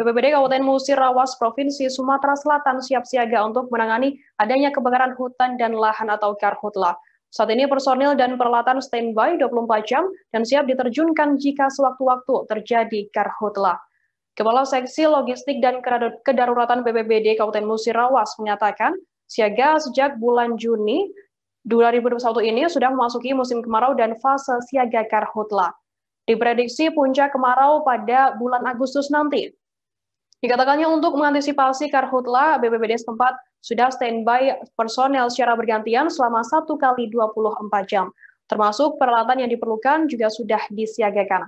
BPBD Kabupaten Musirawas Provinsi Sumatera Selatan siap siaga untuk menangani adanya kebakaran hutan dan lahan atau karhutla. Saat ini personil dan peralatan standby 24 jam dan siap diterjunkan jika sewaktu-waktu terjadi karhutla. Kepala Seksi Logistik dan Kedaruratan BPBD Kabupaten Musirawas menyatakan, siaga sejak bulan Juni 2021 ini sudah memasuki musim kemarau dan fase siaga karhutla. Diprediksi puncak kemarau pada bulan Agustus nanti. Dikatakannya untuk mengantisipasi karhutla, BPBD setempat sudah standby personel secara bergantian selama 1 kali 24 jam. Termasuk peralatan yang diperlukan juga sudah disiagakan.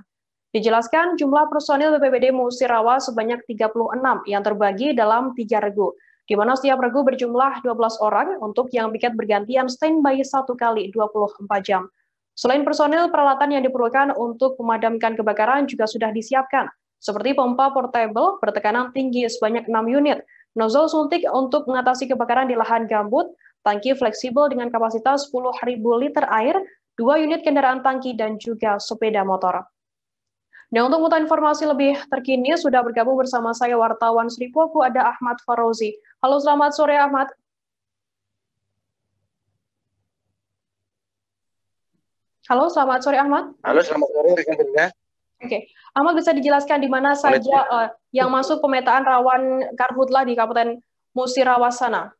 Dijelaskan jumlah personil BPBD Musirawas sebanyak 36 yang terbagi dalam 3 regu, di mana setiap regu berjumlah 12 orang untuk yang piket bergantian standby 1 kali 24 jam. Selain personil, peralatan yang diperlukan untuk memadamkan kebakaran juga sudah disiapkan, seperti pompa portable bertekanan tinggi sebanyak 6 unit, nozzle suntik untuk mengatasi kebakaran di lahan gambut, tangki fleksibel dengan kapasitas 10.000 liter air, 2 unit kendaraan tangki, dan juga sepeda motor. Nah, untuk mengetahui informasi lebih terkini, sudah bergabung bersama saya wartawan Sri Poku, ada Ahmad Farozi. Halo, selamat sore Ahmad. Halo, selamat sore Ahmad. Halo, selamat sore rekan Firda. Oke, Ahmad bisa dijelaskan di mana saja yang masuk pemetaan rawan karhutla di Kabupaten Musirawas sana?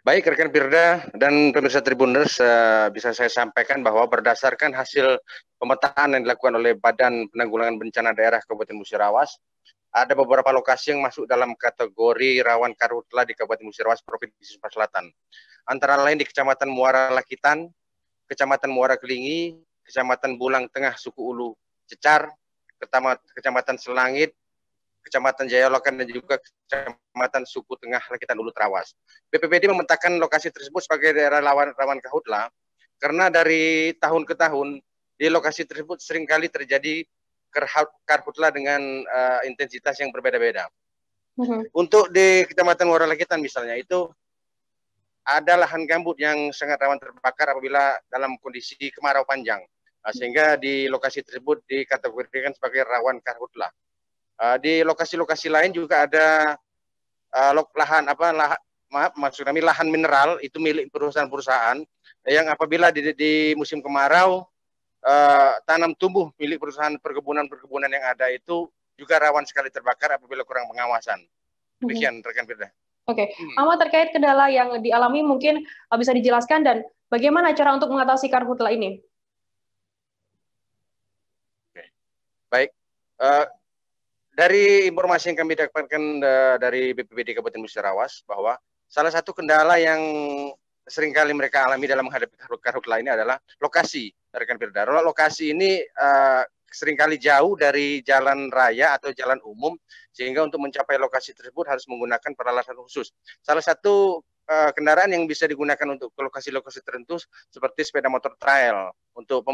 Baik rekan Firda dan pemirsa Tribuners, bisa saya sampaikan bahwa berdasarkan hasil pemetaan yang dilakukan oleh Badan Penanggulangan Bencana Daerah Kabupaten Musirawas, ada beberapa lokasi yang masuk dalam kategori rawan karhutla di Kabupaten Musirawas, Provinsi Sumatera Selatan. Antara lain di Kecamatan Muara Lakitan, Kecamatan Muara Kelingi, Kecamatan Bulang Tengah, Suku Ulu Cecar, Kecamatan Selangit, Kecamatan Jayalokan, dan juga Kecamatan Suku Tengah Lakitan Ulu Trawas. BPBD memetakan lokasi tersebut sebagai daerah rawan karhutla karena dari tahun ke tahun di lokasi tersebut seringkali terjadi karhutla dengan intensitas yang berbeda-beda. Untuk di Kecamatan Muara Lakitan misalnya, itu ada lahan gambut yang sangat rawan terbakar apabila dalam kondisi kemarau panjang. Sehingga di lokasi tersebut dikategorikan sebagai rawan karhutla. Di lokasi-lokasi lain juga ada lahan mineral itu milik perusahaan-perusahaan yang apabila di musim kemarau tanam tumbuh milik perusahaan perkebunan yang ada itu juga rawan sekali terbakar apabila kurang pengawasan. Demikian rekan Firda. Oke, Ahmad, terkait kendala yang dialami mungkin bisa dijelaskan dan bagaimana cara untuk mengatasi karhutla ini? Baik, dari informasi yang kami dapatkan dari BPBD Kabupaten Musirawas bahwa salah satu kendala yang seringkali mereka alami dalam menghadapi karhutla ini adalah lokasi, rekan Firda. Lokasi ini seringkali jauh dari jalan raya atau jalan umum, sehingga untuk mencapai lokasi tersebut harus menggunakan peralatan khusus. Salah satu kendaraan yang bisa digunakan untuk ke lokasi-lokasi tertentu seperti sepeda motor trail untuk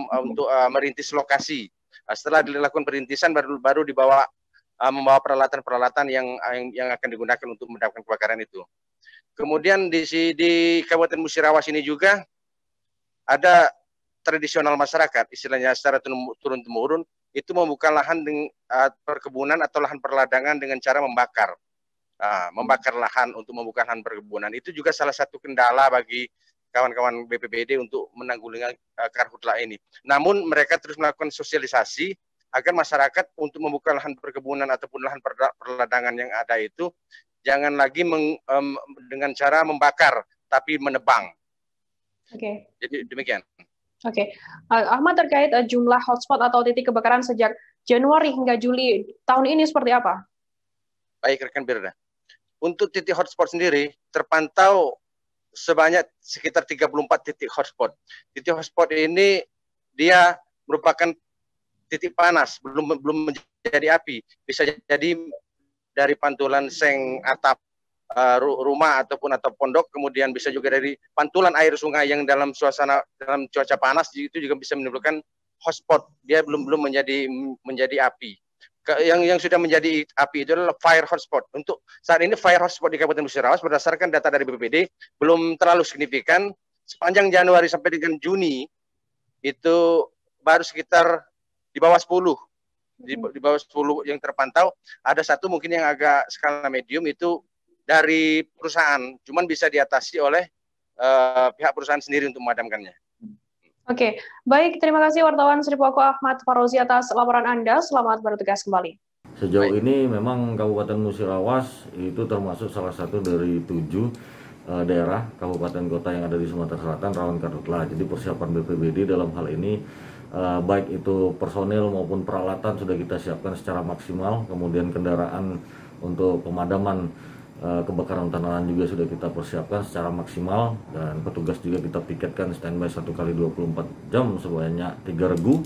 merintis lokasi. Setelah dilakukan perintisan baru membawa peralatan-peralatan yang akan digunakan untuk memadamkan kebakaran itu. Kemudian di Kabupaten Musirawas ini juga ada tradisional masyarakat, istilahnya secara turun-temurun, itu membuka lahan perkebunan atau lahan perladangan dengan cara membakar. Membakar lahan untuk membuka lahan perkebunan. Itu juga salah satu kendala bagi kawan-kawan BPBD untuk menanggulangi karhutla ini. Namun mereka terus melakukan sosialisasi agar masyarakat untuk membuka lahan perkebunan ataupun lahan perladangan yang ada itu jangan lagi dengan cara membakar, tapi menebang. Oke. Jadi demikian. Oke, Ahmad, terkait jumlah hotspot atau titik kebakaran sejak Januari hingga Juli tahun ini seperti apa? Baik rekan Firda. Untuk titik hotspot sendiri terpantau sebanyak sekitar 34 titik hotspot. Titik hotspot ini dia merupakan titik panas, belum menjadi api. Bisa jadi dari pantulan seng atap rumah atau pondok, kemudian bisa juga dari pantulan air sungai yang dalam cuaca panas itu juga bisa menimbulkan hotspot. Dia belum menjadi api. Yang sudah menjadi api itu adalah fire hotspot. Untuk saat ini fire hotspot di Kabupaten Musirawas berdasarkan data dari BPBD belum terlalu signifikan. Sepanjang Januari sampai dengan Juni itu baru sekitar di bawah 10 Di bawah 10 yang terpantau, ada satu mungkin yang agak skala medium itu dari perusahaan, cuman bisa diatasi oleh pihak perusahaan sendiri untuk memadamkannya. Oke, baik. Terima kasih wartawan Sri Poko Ahmad Farozi atas laporan Anda. Selamat bertugas kembali. Sejauh ini memang Kabupaten Musirawas itu termasuk salah satu dari 7 daerah kabupaten kota yang ada di Sumatera Selatan rawan karhutla. Jadi persiapan BPBD dalam hal ini baik itu personil maupun peralatan sudah kita siapkan secara maksimal. Kemudian kendaraan untuk pemadaman kebakaran hutan dan lahan juga sudah kita persiapkan secara maksimal, dan petugas juga kita piketkan standby 1 kali 24 jam sebanyak 3 regu,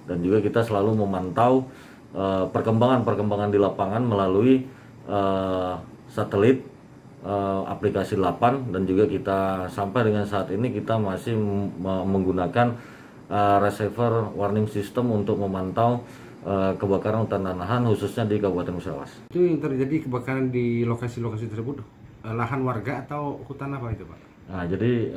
dan juga kita selalu memantau perkembangan di lapangan melalui satelit aplikasi 8, dan juga kita sampai dengan saat ini kita masih menggunakan receiver warning system untuk memantau kebakaran hutan dan lahan khususnya di Kabupaten Musirawas. Itu yang terjadi kebakaran di lokasi-lokasi tersebut, lahan warga atau hutan apa itu Pak? Nah, jadi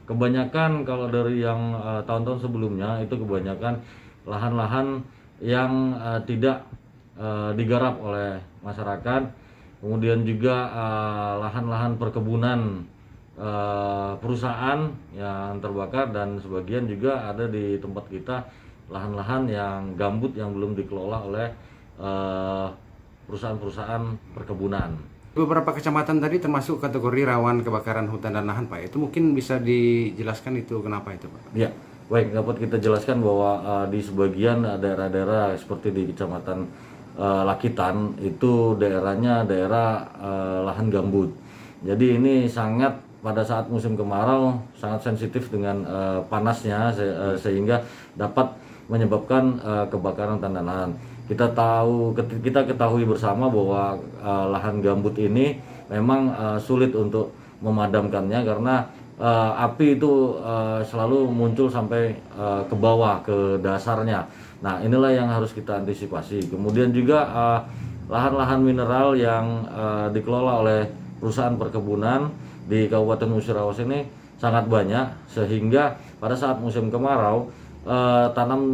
kebanyakan kalau dari yang tahun-tahun sebelumnya itu kebanyakan lahan-lahan yang tidak digarap oleh masyarakat, kemudian juga lahan-lahan perkebunan perusahaan yang terbakar, dan sebagian juga ada di tempat kita lahan-lahan yang gambut yang belum dikelola oleh perusahaan-perusahaan perkebunan. Beberapa kecamatan tadi termasuk kategori rawan kebakaran hutan dan lahan Pak. Itu mungkin bisa dijelaskan itu kenapa itu Pak? Ya, baik, dapat kita jelaskan bahwa di sebagian daerah-daerah seperti di Kecamatan Lakitan itu daerahnya daerah lahan gambut. Jadi ini sangat pada saat musim kemarau sangat sensitif dengan panasnya sehingga dapat menyebabkan kebakaran hutan dan lahan. Kita ketahui bersama bahwa lahan gambut ini memang sulit untuk memadamkannya karena api itu selalu muncul sampai ke bawah, ke dasarnya. Nah, inilah yang harus kita antisipasi. Kemudian juga lahan-lahan mineral yang dikelola oleh perusahaan perkebunan di Kabupaten Musirawas ini sangat banyak, sehingga pada saat musim kemarau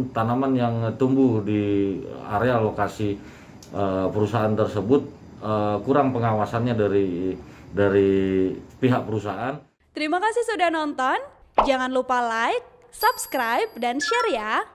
tanaman yang tumbuh di area lokasi perusahaan tersebut kurang pengawasannya dari pihak perusahaan. Terima kasih sudah nonton. Jangan lupa like, subscribe, dan share ya.